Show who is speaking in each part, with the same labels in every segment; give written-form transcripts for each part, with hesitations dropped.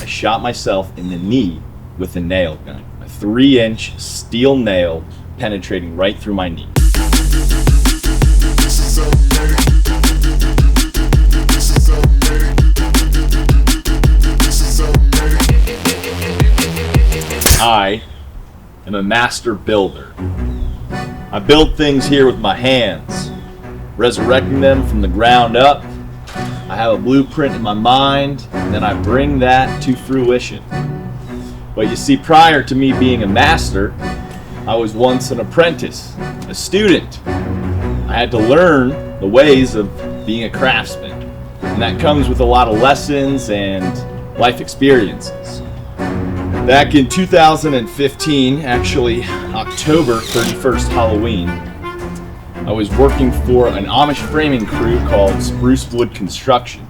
Speaker 1: I shot myself in the knee with a nail gun. A 3-inch steel nail penetrating right through my knee. I am a master builder. I build things here with my hands, resurrecting them from the ground up. I have a blueprint in my mind, and then I bring that to fruition. But you see, prior to me being a master, I was once an apprentice, a student. I had to learn the ways of being a craftsman, and that comes with a lot of lessons and life experiences. Back in 2015, actually October 31st, Halloween, I was working for an Amish Framing Crew called Spruce Wood Construction.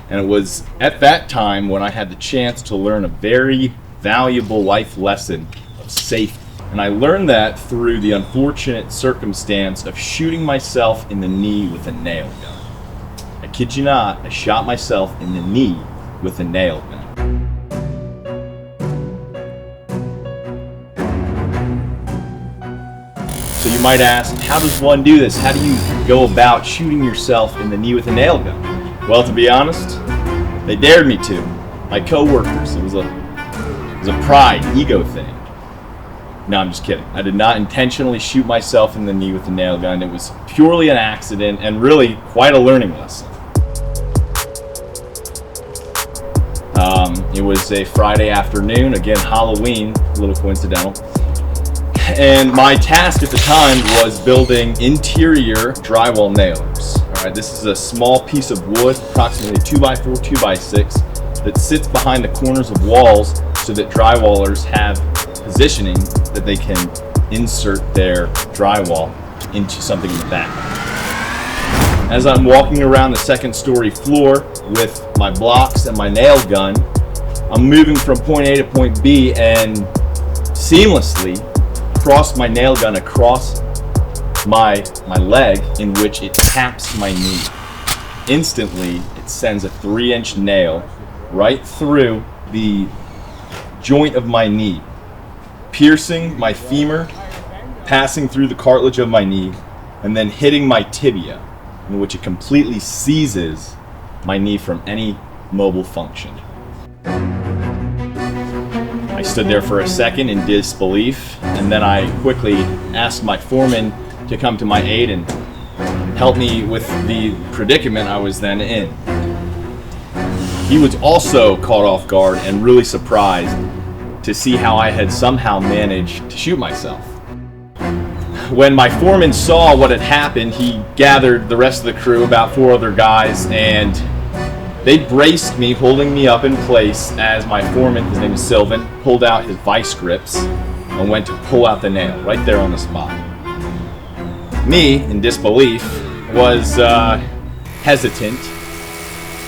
Speaker 1: And it was at that time when I had the chance to learn a very valuable life lesson of safety. And I learned that through the unfortunate circumstance of shooting myself in the knee with a nail gun. I kid you not, I shot myself in the knee with a nail gun. So you might ask, how does one do this? How do you go about shooting yourself in the knee with a nail gun? Well, to be honest, they dared me to. My co-workers. It was a pride, ego thing. No, I'm just kidding. I did not intentionally shoot myself in the knee with a nail gun. It was purely an accident and really quite a learning lesson. It was a Friday afternoon, again Halloween, a little coincidental. And my task at the time was building interior drywall nailers. All right, this is a small piece of wood, approximately 2x4, 2x6, that sits behind the corners of walls so that drywallers have positioning that they can insert their drywall into something in the back. As I'm walking around the second story floor with my blocks and my nail gun, I'm moving from point A to point B and seamlessly cross my nail gun across my leg, in which it taps my knee. Instantly, it sends a 3-inch nail right through the joint of my knee, piercing my femur, passing through the cartilage of my knee, and then hitting my tibia, in which it completely seizes my knee from any mobile function. I stood there for a second in disbelief, and then I quickly asked my foreman to come to my aid and help me with the predicament I was then in. He was also caught off guard and really surprised to see how I had somehow managed to shoot myself. When my foreman saw what had happened, he gathered the rest of the crew, about 4 other guys, and they braced me, holding me up in place as my foreman, his name is Sylvan, pulled out his vice grips and went to pull out the nail right there on the spot. Me, in disbelief, was hesitant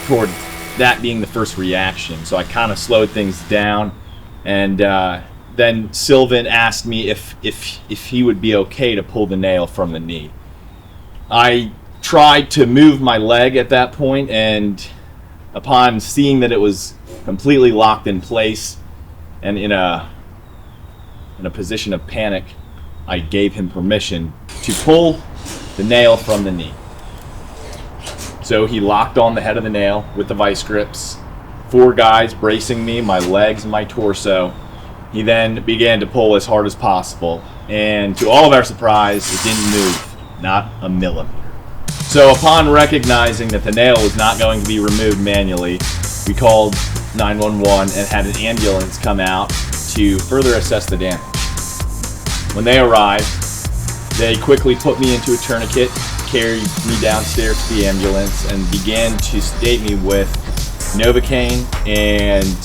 Speaker 1: toward that being the first reaction, so I kind of slowed things down, and then Sylvan asked me if he would be okay to pull the nail from the knee. I tried to move my leg at that point, and upon seeing that it was completely locked in place and in a position of panic, I gave him permission to pull the nail from the knee. So he locked on the head of the nail with the vice grips, 4 guys bracing me, my legs and my torso. He then began to pull as hard as possible, and to all of our surprise, it didn't move, not a millimeter. So upon recognizing that the nail was not going to be removed manually, we called 911 and had an ambulance come out to further assess the damage. When they arrived, they quickly put me into a tourniquet, carried me downstairs to the ambulance, and began to sedate me with Novocaine and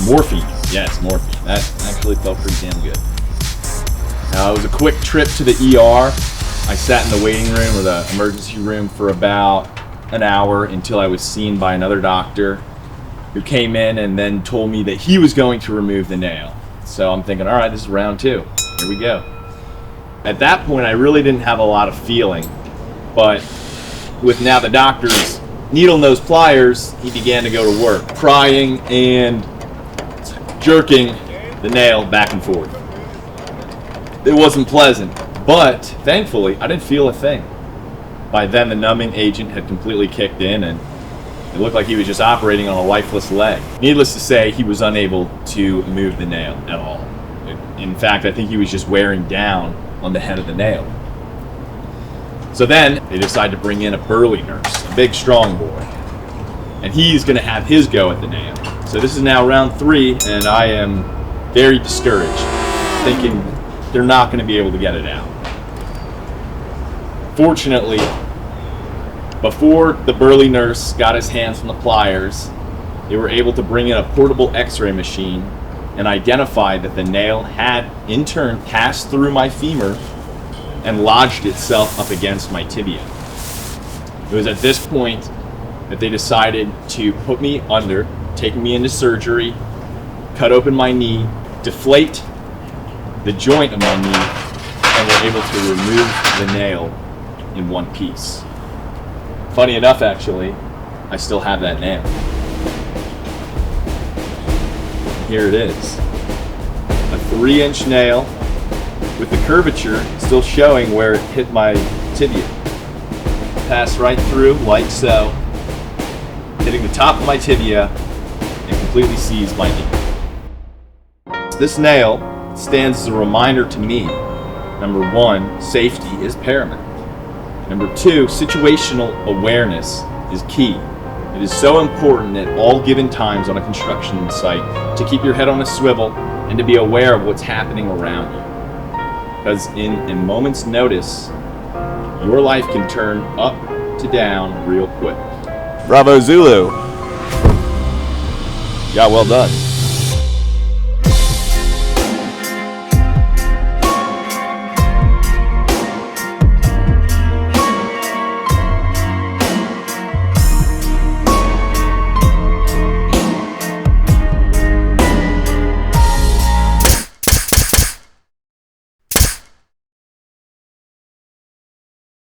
Speaker 1: morphine. Yes, morphine. That actually felt pretty damn good. It was a quick trip to the ER. I sat in the waiting room or the emergency room for about an hour until I was seen by another doctor who came in and then told me that he was going to remove the nail. So I'm thinking, all right, this is round 2. Here we go. At that point, I really didn't have a lot of feeling, but with now the doctors needle-nose pliers, he began to go to work, prying and jerking the nail back and forth. It wasn't pleasant, but thankfully, I didn't feel a thing. By then, the numbing agent had completely kicked in, and it looked like he was just operating on a lifeless leg. Needless to say, he was unable to move the nail at all. In fact, I think he was just wearing down on the head of the nail. So then, they decided to bring in a burly nurse, a big, strong boy. And he's going to have his go at the nail. So this is now round 3, and I am very discouraged, thinking they're not going to be able to get it out. Fortunately, before the burly nurse got his hands on the pliers, they were able to bring in a portable x-ray machine and identify that the nail had, in turn, passed through my femur and lodged itself up against my tibia. It was at this point that they decided to put me under, take me into surgery, cut open my knee, deflate the joint of my knee, and were able to remove the nail in one piece. Funny enough, actually, I still have that nail. Here it is. A 3-inch nail with the curvature still showing where it hit my tibia. Passed right through, like so, hitting the top of my tibia and completely seized my knee. This nail stands as a reminder to me, number 1, safety is paramount. Number 2, situational awareness is key. It is so important at all given times on a construction site to keep your head on a swivel and to be aware of what's happening around you. Because in a moment's notice, your life can turn up to down real quick.
Speaker 2: Bravo Zulu. Yeah, well done.